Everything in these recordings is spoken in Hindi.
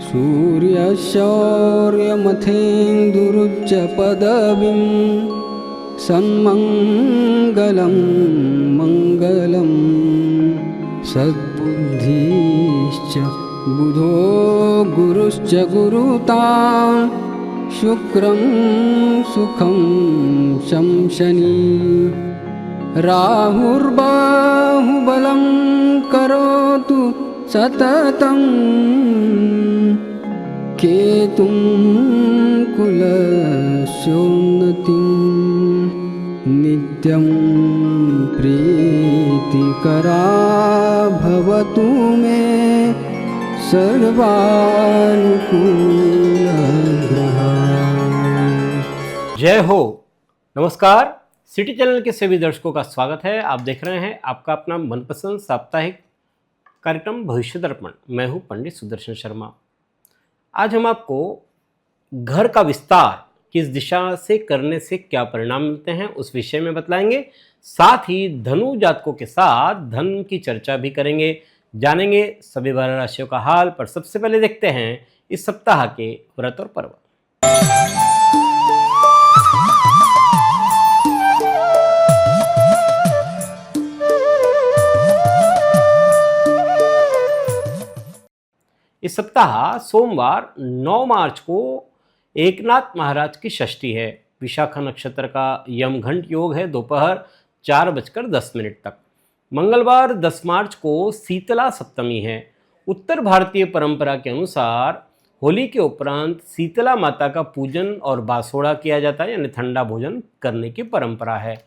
सूर्यशौर्यमथेन्दुरुच्च पदवीं सन्मङ्गलं मङ्गलं सद्बुद्धिश्च बुधो गुरुश्च गुरुतां शुक्रं सुखं शंशनि राहुर्बाहुबलं करोतु सततं केतुं कुलस्योन्नतिं नित्यं प्रीतिकरा भवतु मे सर्वानुकूलग्रहा। जय हो। नमस्कार, सिटी चैनल के सभी दर्शकों का स्वागत है। आप देख रहे हैं आपका अपना मनपसंद साप्ताहिक कार्यक्रम भविष्य दर्पण। मैं हूं पंडित सुदर्शन शर्मा। आज हम आपको घर का विस्तार किस दिशा से करने से क्या परिणाम मिलते हैं उस विषय में बतलाएंगे। साथ ही धनु जातकों के साथ धन की चर्चा भी करेंगे, जानेंगे सभी 12 राशियों का हाल। पर सबसे पहले देखते हैं इस सप्ताह के व्रत और पर्व। इस सप्ताह सोमवार 9 मार्च को एकनाथ महाराज की षष्ठी है। विशाखा नक्षत्र का यमघंट योग है दोपहर 4:10 तक। मंगलवार 10 मार्च को शीतला सप्तमी है। उत्तर भारतीय परंपरा के अनुसार होली के उपरांत शीतला माता का पूजन और बासोड़ा किया जाता है, यानी ठंडा भोजन करने की परंपरा है।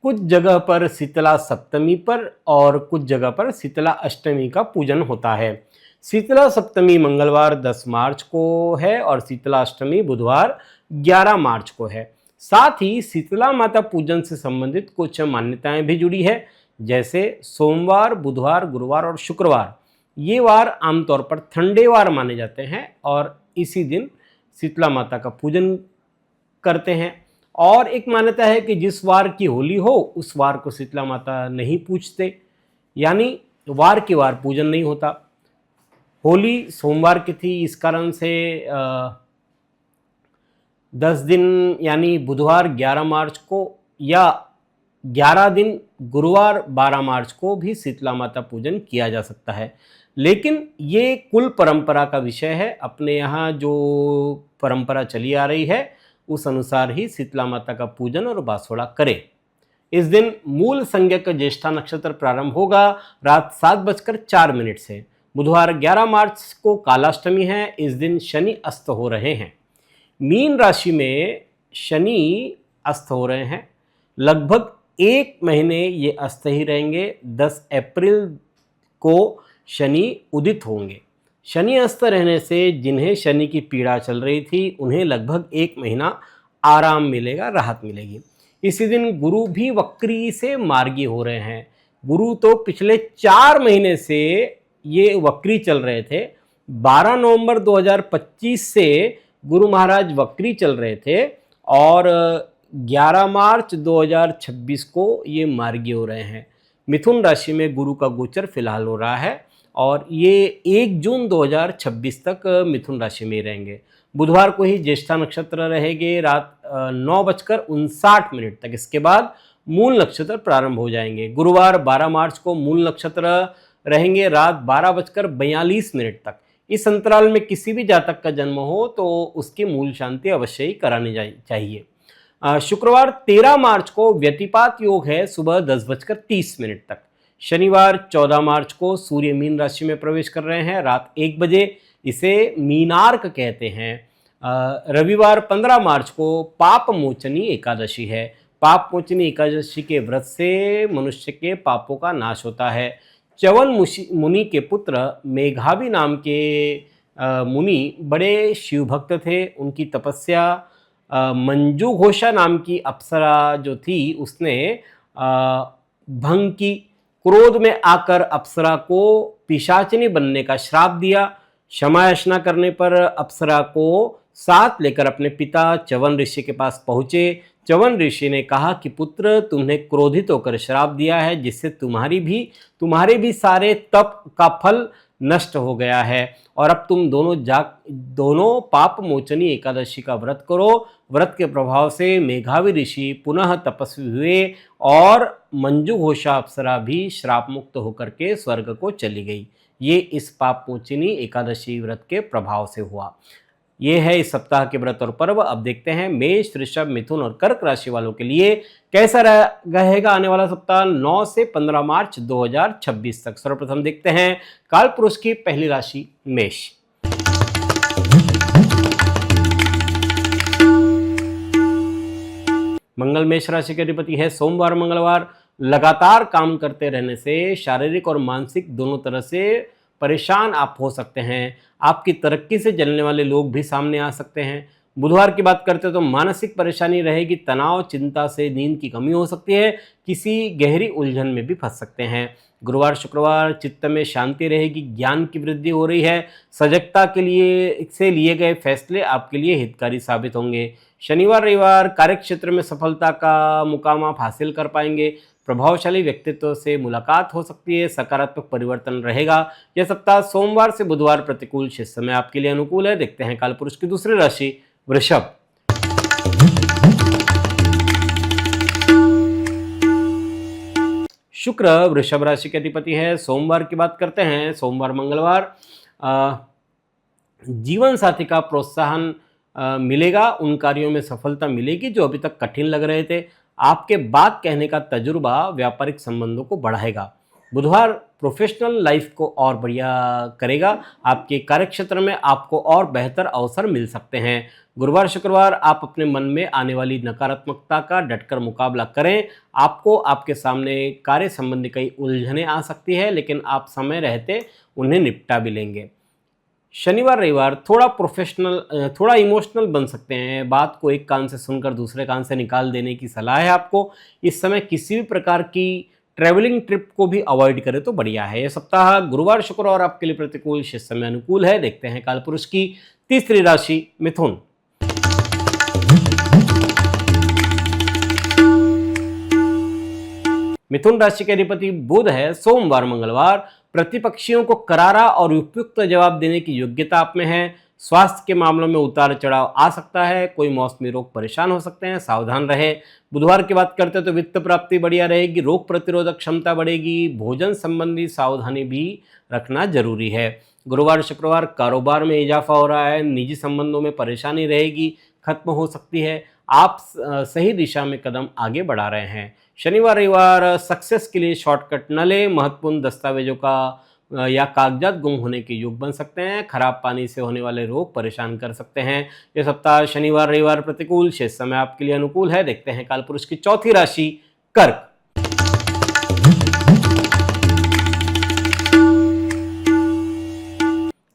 कुछ जगह पर शीतला सप्तमी पर और कुछ जगह पर शीतला अष्टमी का पूजन होता है। शीतला सप्तमी मंगलवार 10 मार्च को है और शीतला अष्टमी बुधवार 11 मार्च को है। साथ ही शीतला माता पूजन से संबंधित कुछ मान्यताएं भी जुड़ी है, जैसे सोमवार, बुधवार, गुरुवार और शुक्रवार। ये वार आमतौर पर ठंडे वार माने जाते हैं और इसी दिन शीतला माता का पूजन करते हैं। और एक मान्यता है कि जिस वार की होली हो उस वार को शीतला माता नहीं पूजते, यानी वार के वार पूजन नहीं होता। होली सोमवार की थी, इस कारण से 10 दिन यानी बुधवार 11 मार्च को या 11 दिन गुरुवार 12 मार्च को भी शीतला माता पूजन किया जा सकता है। लेकिन ये कुल परंपरा का विषय है। अपने यहाँ जो परंपरा चली आ रही है उस अनुसार ही शीतला माता का पूजन और बासोड़ा करें। इस दिन मूल संज्ञक ज्येष्ठा नक्षत्र प्रारंभ होगा रात 7:04 से। बुधवार 11 मार्च को कालाष्टमी है। इस दिन शनि अस्त हो रहे हैं। मीन राशि में शनि अस्त हो रहे हैं। लगभग 1 महीने ये अस्त ही रहेंगे। 10 अप्रैल को शनि उदित होंगे। शनि अस्त रहने से जिन्हें शनि की पीड़ा चल रही थी उन्हें लगभग 1 महीना आराम मिलेगा, राहत मिलेगी। इसी दिन गुरु भी वक्री से मार्गी हो रहे हैं। गुरु तो पिछले 4 महीने से ये वक्री चल रहे थे। 12 नवंबर 2025 से गुरु महाराज वक्री चल रहे थे और 11 मार्च 2026 को ये मार्गी हो रहे हैं। मिथुन राशि में गुरु का गोचर फिलहाल हो रहा है और ये 1 जून 2026 तक मिथुन राशि में रहेंगे। बुधवार को ही ज्येष्ठा नक्षत्र रहेंगे रात 9:59 तक। इसके बाद मूल नक्षत्र प्रारंभ हो जाएंगे। गुरुवार 12 मार्च को मूल नक्षत्र रहेंगे रात 12:42 तक। इस अंतराल में किसी भी जातक का जन्म हो तो उसकी मूल शांति अवश्य ही करानी चाहिए। शुक्रवार 13 मार्च को व्यतिपात योग है सुबह 10:30 तक। शनिवार 14 मार्च को सूर्य मीन राशि में प्रवेश कर रहे हैं रात 1 बजे। इसे मीनार्क कहते हैं। रविवार 15 मार्च को पाप मोचनी एकादशी है। पाप मोचनी एकादशी के व्रत से मनुष्य के पापों का नाश होता है। च्यवन मुनि के पुत्र मेघावी नाम के मुनि बड़े शिव भक्त थे। उनकी तपस्या मंजू घोषा नाम की अप्सरा जो थी उसने भंग की। क्रोध में आकर अप्सरा को पिशाचिनी बनने का श्राप दिया। क्षमा याचना करने पर अप्सरा को साथ लेकर अपने पिता च्यवन ऋषि के पास पहुँचे। च्यवन ऋषि ने कहा कि पुत्र, तुमने क्रोधित होकर श्राप दिया है जिससे तुम्हारे भी सारे तप का फल नष्ट हो गया है और अब तुम दोनों पाप मोचनी एकादशी का व्रत करो। व्रत के प्रभाव से मेघावी ऋषि पुनः तपस्वी हुए और मंजू घोषा अप्सरा भी श्राप मुक्त होकर के स्वर्ग को चली गई। ये इस पाप मोचनी एकादशी व्रत के प्रभाव से हुआ। ये है इस सप्ताह के व्रत और पर्व। अब देखते हैं मेष, वृषभ, मिथुन और कर्क राशि वालों के लिए कैसा रहेगा आने वाला सप्ताह 9 से 15 मार्च 2026 तक। सर्वप्रथम देखते हैं काल पुरुष की पहली राशि मेष। मंगल मेष राशि के अधिपति है। सोमवार मंगलवार लगातार काम करते रहने से शारीरिक और मानसिक दोनों तरह से परेशान आप हो सकते हैं। आपकी तरक्की से जलने वाले लोग भी सामने आ सकते हैं। बुधवार की बात करते हैं तो मानसिक परेशानी रहेगी, तनाव चिंता से नींद की कमी हो सकती है, किसी गहरी उलझन में भी फंस सकते हैं। गुरुवार शुक्रवार चित्त में शांति रहेगी, ज्ञान की वृद्धि हो रही है, सजगता के लिए गए फैसले आपके लिए हितकारी साबित होंगे। शनिवार रविवार कार्यक्षेत्र में सफलता का मुकाम आप हासिल कर पाएंगे। प्रभावशाली व्यक्तित्व से मुलाकात हो सकती है, सकारात्मक परिवर्तन रहेगा। यह सप्ताह सोमवार से बुधवार प्रतिकूल शेष समय आपके लिए अनुकूल है। देखते हैं कालपुरुष की दूसरी राशि वृषभ। शुक्र वृषभ राशि के अधिपति है। सोमवार की बात करते हैं, सोमवार मंगलवार जीवन साथी का प्रोत्साहन मिलेगा, उन कार्यों में सफलता मिलेगी जो अभी तक कठिन लग रहे थे। आपके बात कहने का तजुर्बा व्यापारिक संबंधों को बढ़ाएगा। बुधवार प्रोफेशनल लाइफ को और बढ़िया करेगा। आपके कार्यक्षेत्र में आपको और बेहतर अवसर मिल सकते हैं। गुरुवार शुक्रवार आप अपने मन में आने वाली नकारात्मकता का डटकर मुकाबला करें। आपको आपके सामने कार्य संबंधी कई उलझनें आ सकती है, लेकिन आप समय रहते उन्हें निपटा भी लेंगे। शनिवार रविवार थोड़ा इमोशनल बन सकते हैं। बात को एक कान से सुनकर दूसरे कान से निकाल देने की सलाह है आपको। इस समय किसी भी प्रकार की ट्रैवलिंग ट्रिप को भी अवॉइड करें तो बढ़िया है। यह सप्ताह गुरुवार शुक्रवार आपके लिए प्रतिकूल, शेष समय अनुकूल है। देखते हैं कालपुरुष की तीसरी राशि मिथुन। मिथुन राशि के अधिपति बुध है। सोमवार मंगलवार प्रतिपक्षियों को करारा और उपयुक्त जवाब देने की योग्यता आप में है। स्वास्थ्य के मामलों में उतार चढ़ाव आ सकता है, कोई मौसमी रोग परेशान हो सकते हैं, सावधान रहे। बुधवार की बात करते हैं तो वित्त प्राप्ति बढ़िया रहेगी, रोग प्रतिरोधक क्षमता बढ़ेगी, भोजन संबंधी सावधानी भी रखना जरूरी है। गुरुवार शुक्रवार कारोबार में इजाफा हो रहा है, निजी संबंधों में परेशानी रहेगी, खत्म हो सकती है। आप सही दिशा में कदम आगे बढ़ा रहे हैं। शनिवार रविवार सक्सेस के लिए शॉर्टकट न ले, महत्वपूर्ण दस्तावेजों का या कागजात गुम होने के योग बन सकते हैं। खराब पानी से होने वाले रोग परेशान कर सकते हैं। यह सप्ताह शनिवार रविवार प्रतिकूल, शेष समय आपके लिए अनुकूल है। देखते हैं कालपुरुष की चौथी राशि कर्क।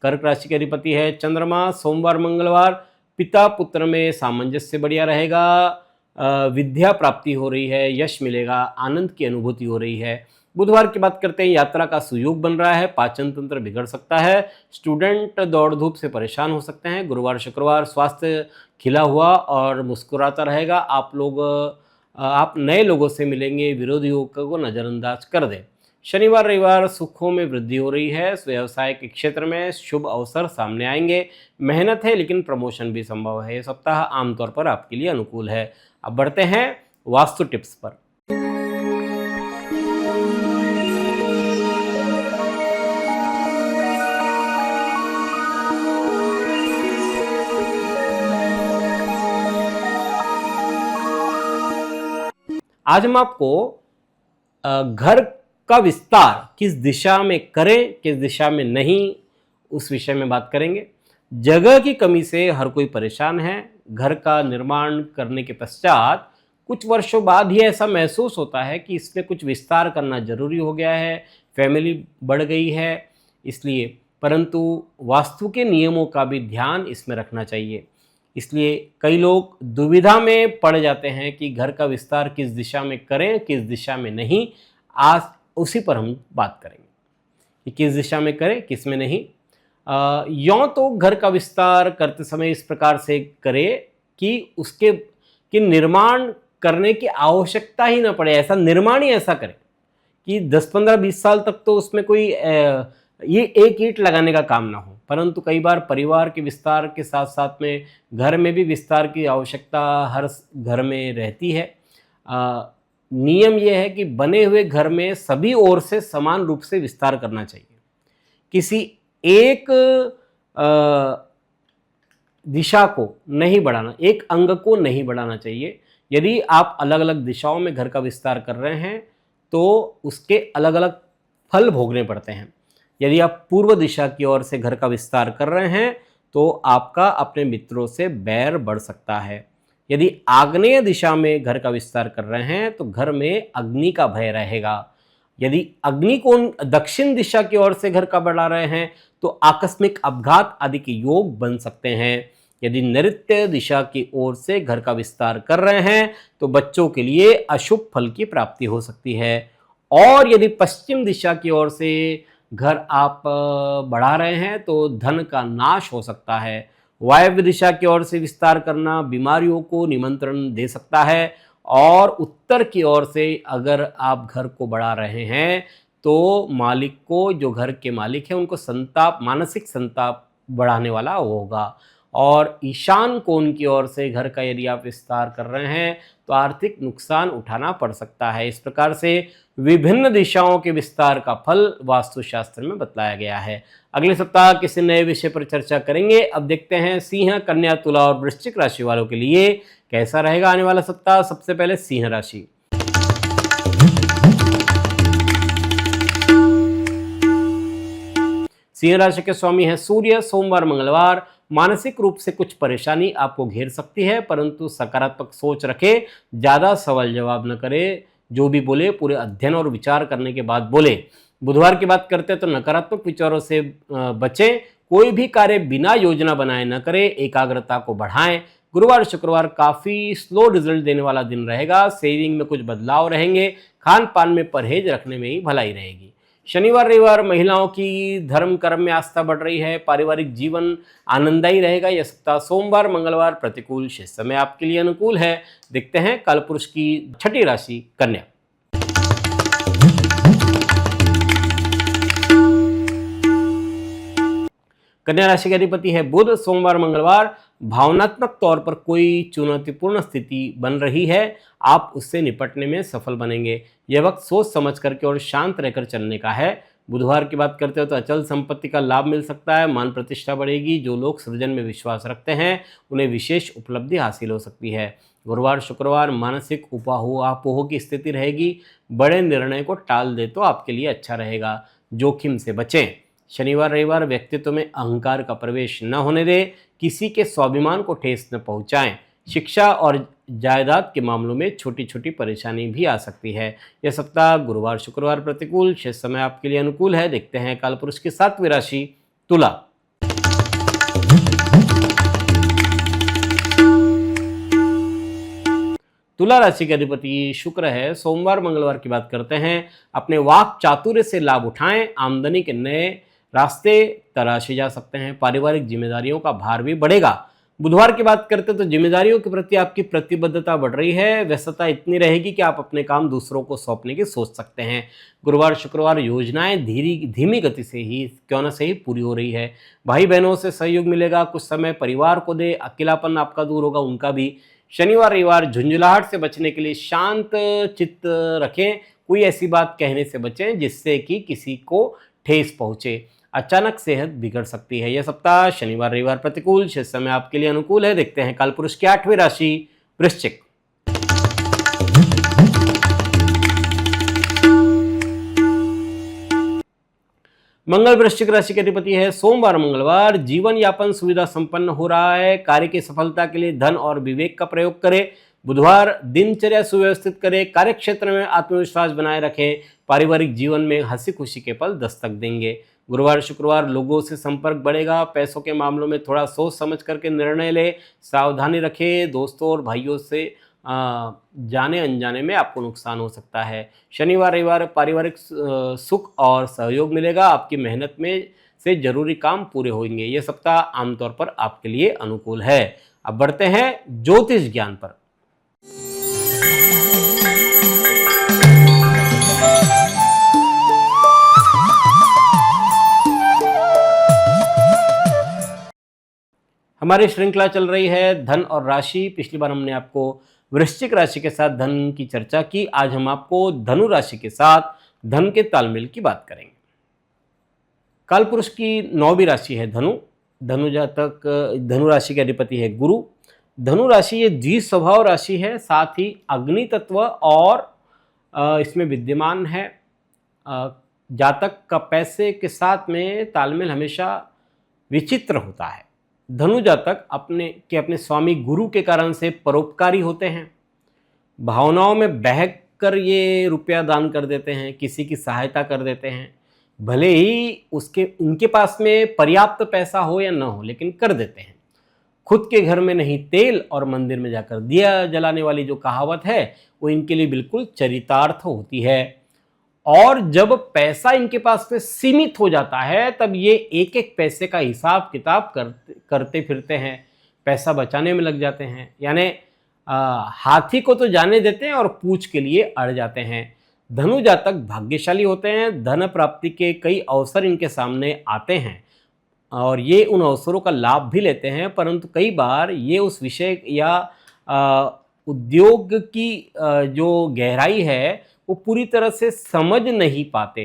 कर्क राशि के अधिपति है चंद्रमा। सोमवार मंगलवार पिता पुत्र में सामंजस्य बढ़िया रहेगा, विद्या प्राप्ति हो रही है, यश मिलेगा, आनंद की अनुभूति हो रही है। बुधवार की बात करते हैं, यात्रा का सुयोग बन रहा है, पाचन तंत्र बिगड़ सकता है, स्टूडेंट दौड़ धूप से परेशान हो सकते हैं। गुरुवार शुक्रवार स्वास्थ्य खिला हुआ और मुस्कुराता रहेगा। आप नए लोगों से मिलेंगे, विरोधियों को नज़रअंदाज कर दें। शनिवार रविवार सुखों में वृद्धि हो रही है, व्यवसाय के क्षेत्र में शुभ अवसर सामने आएंगे। मेहनत है लेकिन प्रमोशन भी संभव है। यह सप्ताह आमतौर पर आपके लिए अनुकूल है। अब बढ़ते हैं वास्तु टिप्स पर। आज हम आपको घर का विस्तार किस दिशा में करें, किस दिशा में नहीं, उस विषय में बात करेंगे। जगह की कमी से हर कोई परेशान है। घर का निर्माण करने के पश्चात कुछ वर्षों बाद ही ऐसा महसूस होता है कि इसमें कुछ विस्तार करना जरूरी हो गया है, फैमिली बढ़ गई है इसलिए, परंतु वास्तु के नियमों का भी ध्यान इसमें रखना चाहिए। इसलिए कई लोग दुविधा में पड़ जाते हैं कि घर का विस्तार किस दिशा में करें, किस दिशा में नहीं। आज उसी पर हम बात करेंगे कि किस दिशा में करें, किस में नहीं। यों तो घर का विस्तार करते समय इस प्रकार से करें कि निर्माण करने की आवश्यकता ही ना पड़े। ऐसा निर्माण ही ऐसा करें कि 10, 15, 20 साल तक तो उसमें कोई ये एक ईंट लगाने का काम ना हो, परंतु कई बार परिवार के विस्तार के साथ साथ में घर में भी विस्तार की आवश्यकता हर घर में रहती है। नियम यह है कि बने हुए घर में सभी ओर से समान रूप से विस्तार करना चाहिए। किसी एक दिशा को नहीं बढ़ाना, एक अंग को नहीं बढ़ाना चाहिए। यदि आप अलग अलग दिशाओं में घर का विस्तार कर रहे हैं तो उसके अलग अलग फल भोगने पड़ते हैं। यदि आप पूर्व दिशा की ओर से घर का विस्तार कर रहे हैं तो आपका अपने मित्रों से बैर बढ़ सकता है। यदि आग्नेय दिशा में घर का विस्तार कर रहे हैं तो घर में अग्नि का भय रहेगा। यदि अग्नि कोण दक्षिण दिशा की ओर से घर का बढ़ा रहे हैं तो आकस्मिक अपघात आदि के योग बन सकते हैं। यदि नैऋत्य दिशा की ओर से घर का विस्तार कर रहे हैं तो बच्चों के लिए अशुभ फल की प्राप्ति हो सकती है। और यदि पश्चिम दिशा की ओर से घर आप बढ़ा रहे हैं तो धन का नाश हो सकता है। वायव्य दिशा की ओर से विस्तार करना बीमारियों को निमंत्रण दे सकता है। और उत्तर की ओर से अगर आप घर को बढ़ा रहे हैं तो मालिक को, जो घर के मालिक हैं, उनको संताप, मानसिक संताप बढ़ाने वाला होगा। और ईशान कोण की ओर से घर का यदि आप विस्तार कर रहे हैं तो आर्थिक नुकसान उठाना पड़ सकता है। इस प्रकार से विभिन्न दिशाओं के विस्तार का फल वास्तुशास्त्र में बतलाया गया है। अगले सप्ताह किसी नए विषय पर चर्चा करेंगे। अब देखते हैं सिंह, कन्या, तुला और वृश्चिक राशि वालों के लिए कैसा रहेगा आने वाला सप्ताह। सबसे पहले सिंह राशि। सिंह राशि के स्वामी है सूर्य। सोमवार मंगलवार मानसिक रूप से कुछ परेशानी आपको घेर सकती है, परंतु सकारात्मक सोच रखें, ज़्यादा सवाल जवाब न करें। जो भी बोले पूरे अध्ययन और विचार करने के बाद बोले। बुधवार की बात करते हैं तो नकारात्मक विचारों से बचें। कोई भी कार्य बिना योजना बनाए न करें, एकाग्रता को बढ़ाएं। गुरुवार शुक्रवार काफ़ी स्लो रिजल्ट देने वाला दिन रहेगा। सेविंग में कुछ बदलाव रहेंगे। खान पान में परहेज रखने में ही भलाई रहेगी। शनिवार रविवार महिलाओं की धर्म कर्म में आस्था बढ़ रही है। पारिवारिक जीवन आनंददायी रहेगा यह सप्ताह। सोमवार मंगलवार प्रतिकूल, शेष समय आपके लिए अनुकूल है। देखते हैं कालपुरुष की छठी राशि कन्या। कन्या राशि के अधिपति है बुध। सोमवार मंगलवार भावनात्मक तौर पर कोई चुनौतीपूर्ण स्थिति बन रही है, आप उससे निपटने में सफल बनेंगे। यह वक्त सोच समझ करके और शांत रहकर चलने का है। बुधवार की बात करते हो तो अचल संपत्ति का लाभ मिल सकता है। मान प्रतिष्ठा बढ़ेगी। जो लोग सृजन में विश्वास रखते हैं उन्हें विशेष उपलब्धि हासिल हो सकती है। गुरुवार शुक्रवार मानसिक उपापोह की स्थिति रहेगी। बड़े निर्णय को टाल दे तो आपके लिए अच्छा रहेगा। जोखिम से बचें। शनिवार रविवार व्यक्तित्व में अहंकार का प्रवेश न होने दें। किसी के स्वाभिमान को ठेस न पहुंचाएं। शिक्षा और जायदाद के मामलों में छोटी छोटी परेशानी भी आ सकती है। यह सप्ताह गुरुवार शुक्रवार प्रतिकूल, शेष समय आपके लिए अनुकूल है। देखते हैं कालपुरुष की सातवीं राशि तुला। तुला राशि के अधिपति शुक्र है। सोमवार मंगलवार की बात करते हैं। अपने वाक चातुर्य से लाभ उठाएं। आमदनी के नए रास्ते तराशे जा सकते हैं। पारिवारिक जिम्मेदारियों का भार भी बढ़ेगा। बुधवार की बात करते तो जिम्मेदारियों के प्रति आपकी प्रतिबद्धता बढ़ रही है। व्यस्तता इतनी रहेगी कि आप अपने काम दूसरों को सौंपने की सोच सकते हैं। गुरुवार शुक्रवार योजनाएं धीमी गति से ही क्यों न सही पूरी हो रही है। भाई बहनों से सहयोग मिलेगा। कुछ समय परिवार को दे। अकेलापन आपका दूर होगा, उनका भी। शनिवार रविवार झुंझुलाहट से बचने के लिए शांत चित्त रखें। कोई ऐसी बात कहने से बचें जिससे कि किसी को ठेस पहुंचे। अचानक सेहत बिगड़ सकती है। यह सप्ताह शनिवार रविवार प्रतिकूल, शेष समय आपके लिए अनुकूल है। देखते हैं कालपुरुष की आठवीं राशि वृश्चिक। मंगल वृश्चिक राशि के अधिपति है। सोमवार मंगलवार जीवन यापन सुविधा संपन्न हो रहा है। कार्य की सफलता के लिए धन और विवेक का प्रयोग करें। बुधवार दिनचर्या सुव्यवस्थित करें। कार्यक्षेत्र में आत्मविश्वास बनाए रखें। पारिवारिक जीवन में हंसी खुशी के पल दस्तक देंगे। गुरुवार शुक्रवार लोगों से संपर्क बढ़ेगा। पैसों के मामलों में थोड़ा सोच समझ करके निर्णय लें। सावधानी रखें। दोस्तों और भाइयों से जाने अनजाने में आपको नुकसान हो सकता है। शनिवार रविवार पारिवारिक सुख और सहयोग मिलेगा। आपकी मेहनत में से जरूरी काम पूरे होंगे। यह सप्ताह आमतौर पर आपके लिए अनुकूल है। अब बढ़ते हैं ज्योतिष ज्ञान पर। हमारी श्रृंखला चल रही है धन और राशि। पिछली बार हमने आपको वृश्चिक राशि के साथ धन की चर्चा की। आज हम आपको धनु राशि के साथ धन के तालमेल की बात करेंगे। कालपुरुष की 9वीं राशि है धनु। धनु जातक धनु राशि के अधिपति है गुरु। धनु राशि ये द्विस्वभाव राशि है, साथ ही अग्नि तत्व और इसमें विद्यमान है। जातक का पैसे के साथ में तालमेल हमेशा विचित्र होता है। धनु जातक अपने स्वामी गुरु के कारण से परोपकारी होते हैं। भावनाओं में बहक कर ये रुपया दान कर देते हैं, किसी की सहायता कर देते हैं, भले ही उनके पास में पर्याप्त पैसा हो या न हो, लेकिन कर देते हैं। खुद के घर में नहीं तेल और मंदिर में जाकर दिया जलाने वाली जो कहावत है वो इनके लिए बिल्कुल चरितार्थ होती है। और जब पैसा इनके पास में सीमित हो जाता है तब ये एक एक पैसे का हिसाब किताब करते फिरते हैं, पैसा बचाने में लग जाते हैं। यानी हाथी को तो जाने देते हैं और पूंछ के लिए अड़ जाते हैं। धनु जातक भाग्यशाली होते हैं। धन प्राप्ति के कई अवसर इनके सामने आते हैं और ये उन अवसरों का लाभ भी लेते हैं, परंतु कई बार ये उस विषय या उद्योग की जो गहराई है वो पूरी तरह से समझ नहीं पाते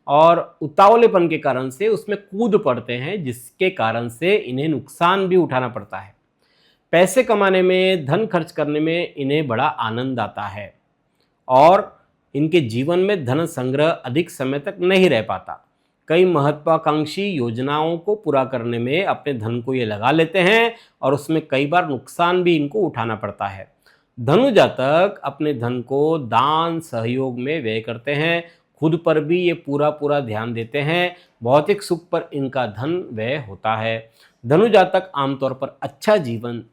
और उतावलेपन के कारण से उसमें कूद पड़ते हैं, जिसके कारण से इन्हें नुकसान भी उठाना पड़ता है। पैसे कमाने में, धन खर्च करने में इन्हें बड़ा आनंद आता है और इनके जीवन में धन संग्रह अधिक समय तक नहीं रह पाता। कई महत्वाकांक्षी योजनाओं को पूरा करने में अपने धन को ये लगा लेते हैं और उसमें कई बार नुकसान भी इनको उठाना पड़ता है। धनु जातक अपने धन को दान सहयोग में व्यय करते हैं। खुद पर भी ये पूरा ध्यान देते हैं। भौतिक सुख पर इनका धन व्यय होता है। धनु जातक आमतौर पर अच्छा जीवन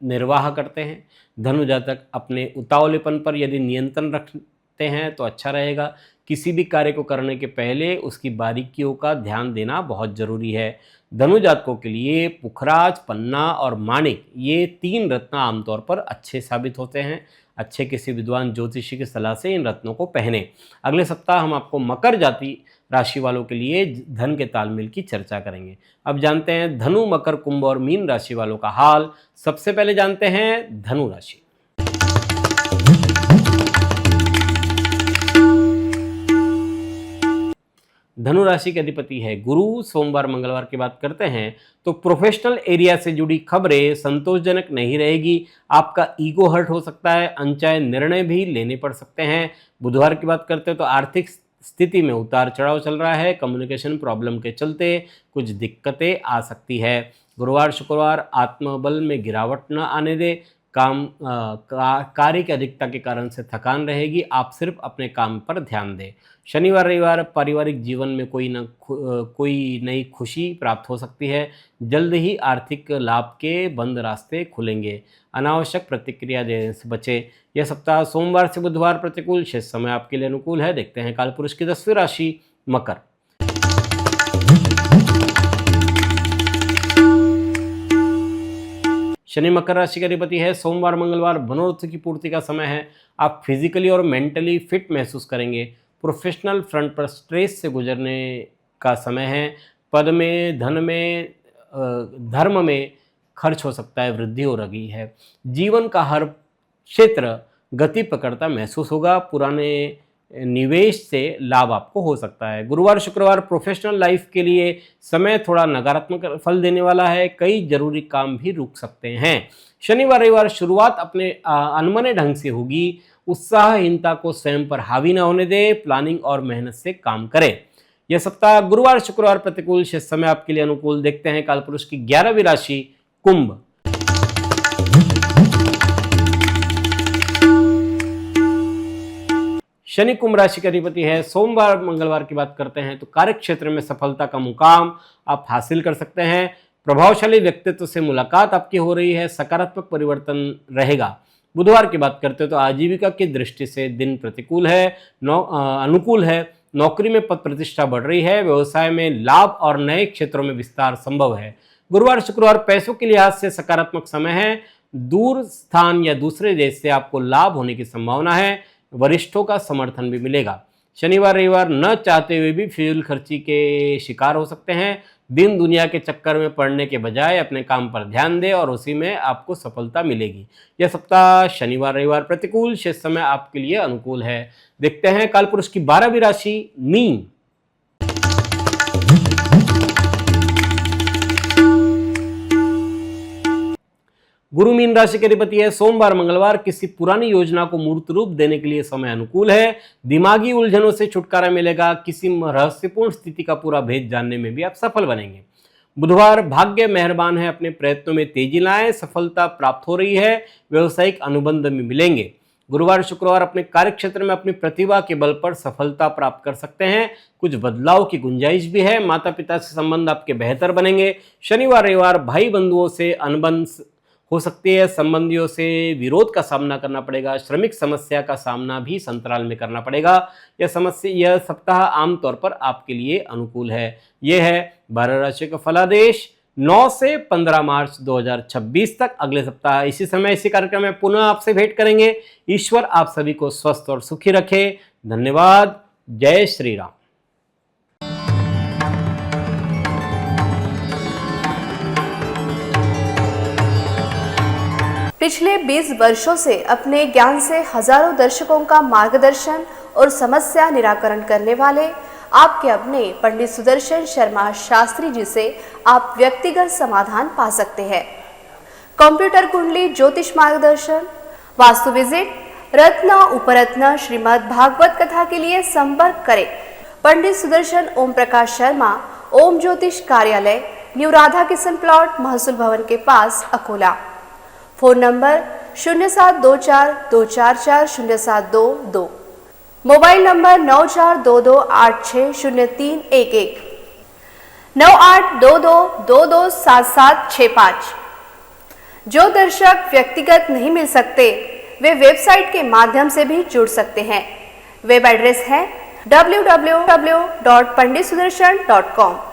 निर्वाह करते हैं। धनु जातक अपने उतावलेपन पर यदि नियंत्रण रखते हैं तो अच्छा रहेगा। किसी भी कार्य को करने के पहले उसकी बारीकियों का ध्यान देना बहुत जरूरी है। धनु जातकों के लिए पुखराज, पन्ना और माणिक ये 3 रत्न आमतौर पर अच्छे साबित होते हैं। अच्छे किसी विद्वान ज्योतिषी की सलाह से इन रत्नों को पहने। अगले सप्ताह हम आपको मकर जाति राशि वालों के लिए धन के तालमेल की चर्चा करेंगे। अब जानते हैं धनु, मकर, कुंभ और मीन राशि वालों का हाल। सबसे पहले जानते हैं धनु राशि। धनु राशि के अधिपति है गुरु। सोमवार मंगलवार की बात करते हैं तो प्रोफेशनल एरिया से जुड़ी खबरें संतोषजनक नहीं रहेगी। आपका ईगो हर्ट हो सकता है, अनचाहे निर्णय भी लेने पड़ सकते हैं। बुधवार की बात करते हैं तो आर्थिक स्थिति में उतार चढ़ाव चल रहा है। कम्युनिकेशन प्रॉब्लम के चलते कुछ दिक्कतें आ सकती है। गुरुवार शुक्रवार आत्मबल में गिरावट न आने दे। कार्य की अधिकता के कारण से थकान रहेगी। आप सिर्फ अपने काम पर ध्यान दें। शनिवार रविवार पारिवारिक जीवन में कोई नई खुशी प्राप्त हो सकती है। जल्द ही आर्थिक लाभ के बंद रास्ते खुलेंगे। अनावश्यक प्रतिक्रिया देने से बचें। यह सप्ताह सोमवार से बुधवार प्रतिकूल, शेष समय आपके लिए अनुकूल है। देखते हैं कालपुरुष की 10वीं राशि मकर। शनि मकर राशि का अधिपति है। सोमवार मंगलवार मनोरथ की पूर्ति का समय है। आप फिजिकली और मेंटली फिट महसूस करेंगे। प्रोफेशनल फ्रंट पर स्ट्रेस से गुजरने का समय है। पद में, धन में, धर्म में खर्च हो सकता है, वृद्धि हो रही है। जीवन का हर क्षेत्र गति पकड़ता महसूस होगा। पुराने निवेश से लाभ आपको हो सकता है। गुरुवार शुक्रवार प्रोफेशनल लाइफ के लिए समय थोड़ा नकारात्मक फल देने वाला है। कई जरूरी काम भी रुक सकते हैं। शनिवार रविवार शुरुआत अपने अनमने ढंग से होगी। उत्साहहीनता को स्वयं पर हावी न होने दे। प्लानिंग और मेहनत से काम करें। यह सप्ताह गुरुवार शुक्रवार प्रतिकूल, शेष समय आपके लिए अनुकूल। देखते हैं कालपुरुष की 11वीं राशि कुंभ। शनि कुंभ राशि का अधिपति है। सोमवार मंगलवार की बात करते हैं तो कार्य क्षेत्र में सफलता का मुकाम आप हासिल कर सकते हैं। प्रभावशाली व्यक्तित्व से मुलाकात आपकी हो रही है। सकारात्मक परिवर्तन रहेगा। बुधवार की बात करते हैं तो आजीविका की दृष्टि से दिन प्रतिकूल है, अनुकूल है। नौकरी में पद प्रतिष्ठा बढ़ रही है। व्यवसाय में लाभ और नए क्षेत्रों में विस्तार संभव है। गुरुवार शुक्रवार पैसों के लिहाज से सकारात्मक समय है। दूर स्थान या दूसरे देश से आपको लाभ होने की संभावना है। वरिष्ठों का समर्थन भी मिलेगा। शनिवार रविवार न चाहते हुए भी फिजूल खर्ची के शिकार हो सकते हैं। दिन दुनिया के चक्कर में पड़ने के बजाय अपने काम पर ध्यान दें और उसी में आपको सफलता मिलेगी। यह सप्ताह शनिवार रविवार प्रतिकूल, शेष समय आपके लिए अनुकूल है। देखते हैं कालपुरुष की 12वीं राशि मीन। गुरु मीन राशि के अधिपति है। सोमवार मंगलवार किसी पुरानी योजना को मूर्त रूप देने के लिए समय अनुकूल है। दिमागी उलझनों से छुटकारा मिलेगा। किसी रहस्यपूर्ण स्थिति का पूरा भेद जानने में भी आप सफल बनेंगे। बुधवार भाग्य मेहरबान है, अपने प्रयत्नों में तेजी लाएं, सफलता प्राप्त हो रही है, व्यवसायिक अनुबंध में मिलेंगे। गुरुवार शुक्रवार अपने कार्य क्षेत्र में अपनी प्रतिभा के बल पर सफलता प्राप्त कर सकते हैं। कुछ बदलाव की गुंजाइश भी है। माता पिता से संबंध आपके बेहतर बनेंगे। शनिवार रविवार भाई बंधुओं से अनबन हो सकती है। संबंधियों से विरोध का सामना करना पड़ेगा। श्रमिक समस्या का सामना भी संतराल में करना पड़ेगा। यह सप्ताह आमतौर पर आपके लिए अनुकूल है। यह है 12 राशि का फलादेश 9 से 15 मार्च 2026 तक। अगले सप्ताह इसी समय इसी कार्यक्रम में पुनः आपसे भेंट करेंगे। ईश्वर आप सभी को स्वस्थ और सुखी रखे। धन्यवाद। जय श्री राम। पिछले 20 वर्षों से अपने ज्ञान से हजारों दर्शकों का मार्गदर्शन और समस्या निराकरण करने वाले आपके अपने पंडित सुदर्शन शर्मा शास्त्री जी से आप व्यक्तिगत समाधान पा सकते हैं। कंप्यूटर कुंडली ज्योतिष मार्गदर्शन, वास्तु विजिट, रत्न उपरत्न श्रीमद् भागवत कथा के लिए संपर्क करें पंडित सुदर्शन ओम प्रकाश शर्मा, ओम ज्योतिष कार्यालय, न्यू राधा किशन प्लॉट, महसूल भवन के पास, Akola. Phone number 0724244072, mobile number 9422860311, 9822227765। जो दर्शक व्यक्तिगत नहीं मिल सकते वे वेबसाइट के माध्यम से भी जुड़ सकते हैं। वेब एड्रेस है www.panditsudarshan.com।